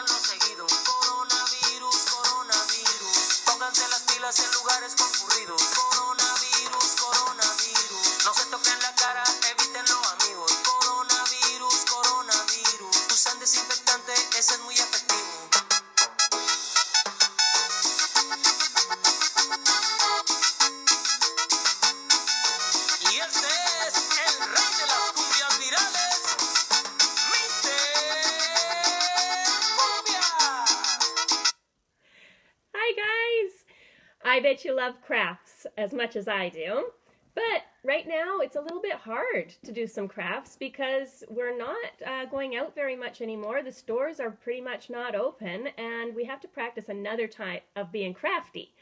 háganlo seguido. Coronavirus, coronavirus. Pónganse las pilas en lugares concurridos. Coronavirus, coronavirus. No se toquen la cara, evítenlo, amigos. Coronavirus, coronavirus. Usan desinfectante, ese es muy efectivo. Y este es el rey de las cumbias virales, Hi guys! I bet you love crafts as much as I do, but right now it's a little bit hard to do some crafts because we're not going out very much anymore. The stores are pretty much not open, and we have to practice another type of being crafty,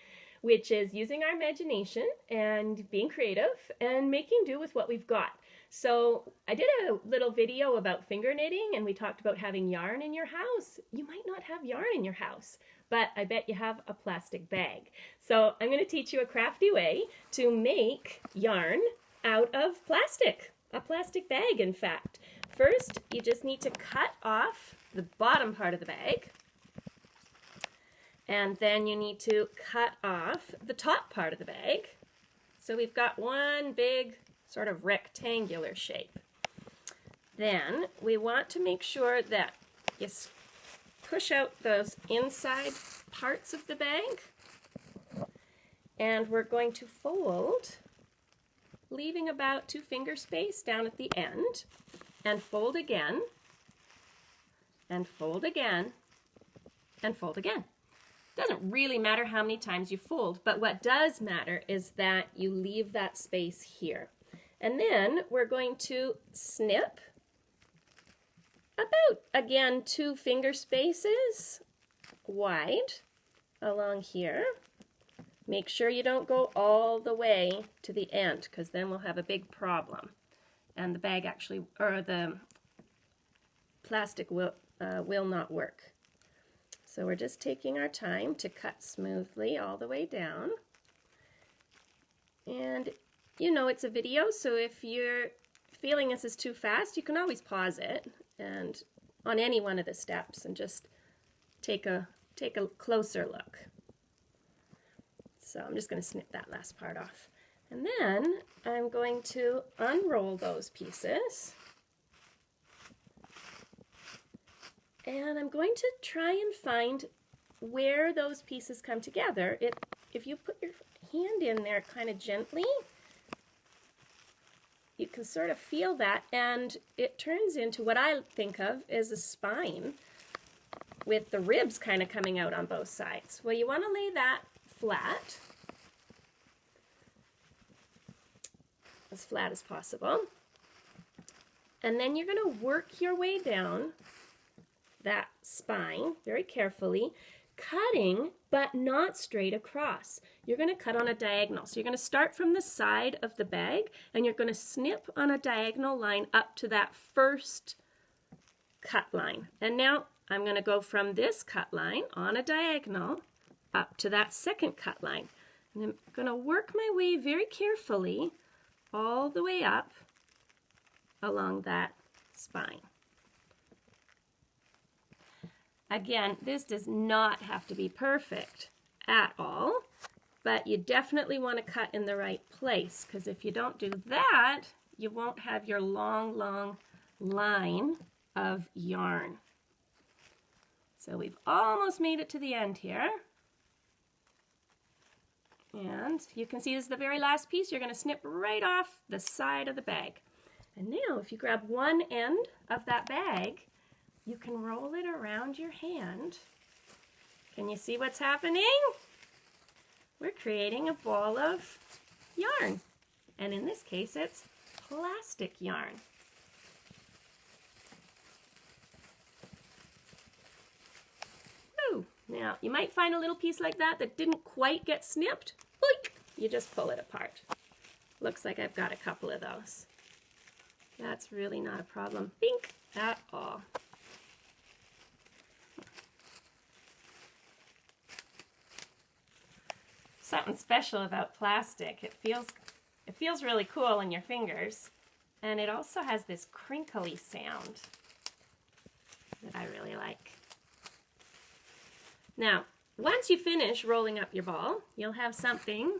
which is using our imagination and being creative and making do with what we've got. So I did a little video about finger knitting, and we talked about having yarn in your house. You might not have yarn in your house, but I bet you have a plastic bag. So I'm going to teach you a crafty way to make yarn out of plastic, a plastic bag in fact. First, you just need to cut off the bottom part of the bag, and then you need to cut off the top part of the bag. So we've got one big sort of rectangular shape. Then we want to make sure that you push out those inside parts of the bag, and we're going to fold, leaving about 2 finger space down at the end, and fold again, and fold again, and fold again. Doesn't really matter how many times you fold, but what does matter is that you leave that space here. And then we're going to snip about, again, 2 finger spaces wide along here. Make sure you don't go all the way to the end, because then we'll have a big problem. And the bag actually, or the plastic will not work. So we're just taking our time to cut smoothly all the way down. And you know it's a video, so if you're feeling this is too fast, you can always pause it and on any one of the steps and just take a closer look. So I'm just going to snip that last part off. And then I'm going to unroll those pieces. And I'm going to try and find where those pieces come together. If you put your hand in there kind of gently, you can sort of feel that, and it turns into what I think of as a spine with the ribs kind of coming out on both sides. Well, you want to lay that flat as possible. And then you're going to work your way down that spine very carefully, cutting but not straight across. You're going to cut on a diagonal. So you're going to start from the side of the bag, and you're going to snip on a diagonal line up to that first cut line. And now I'm going to go from this cut line on a diagonal up to that second cut line. And I'm going to work my way very carefully all the way up along that spine. Again, this does not have to be perfect at all, but you definitely want to cut in the right place, because if you don't do that, you won't have your long, long line of yarn. So we've almost made it to the end here. And you can see this is the very last piece. You're going to snip right off the side of the bag. And now if you grab one end of that bag, you can roll it around your hand. Can you see what's happening? We're creating a ball of yarn. And in this case, it's plastic yarn. Woo! Now, you might find a little piece like that didn't quite get snipped. Boink! You just pull it apart. Looks like I've got a couple of those. That's really not a problem, bink, at all. Something special about plastic. It feels really cool in your fingers, and it also has this crinkly sound that I really like. Now, once you finish rolling up your ball, you'll have something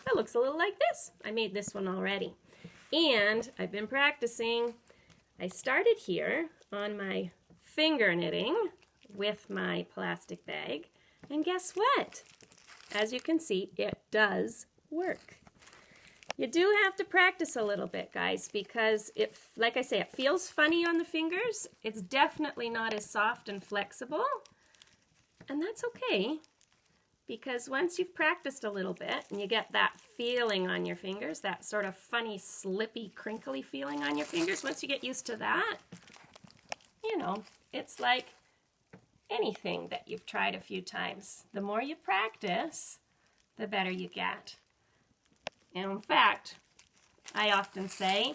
that looks a little like this. I made this one already. And I've been practicing. I started here on my finger knitting with my plastic bag. And guess what? As you can see, it does work. You do have to practice a little bit, guys, because like I say, it feels funny on the fingers. It's definitely not as soft and flexible. And that's okay, because once you've practiced a little bit and you get that feeling on your fingers, that sort of funny, slippy, crinkly feeling on your fingers, once you get used to that, you know, it's like anything that you've tried a few times. The more you practice, the better you get. And in fact, I often say,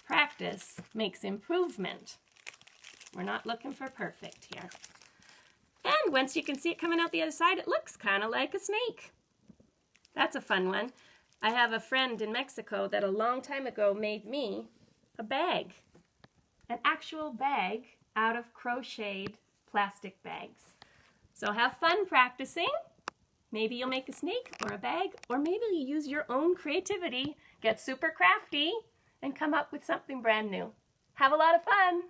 practice makes improvement. We're not looking for perfect here. And once you can see it coming out the other side, it looks kind of like a snake. That's a fun one. I have a friend in Mexico that a long time ago made me a bag. An actual bag out of crocheted plastic bags. So have fun practicing. Maybe you'll make a snake or a bag, or maybe you use your own creativity, get super crafty, and come up with something brand new. Have a lot of fun!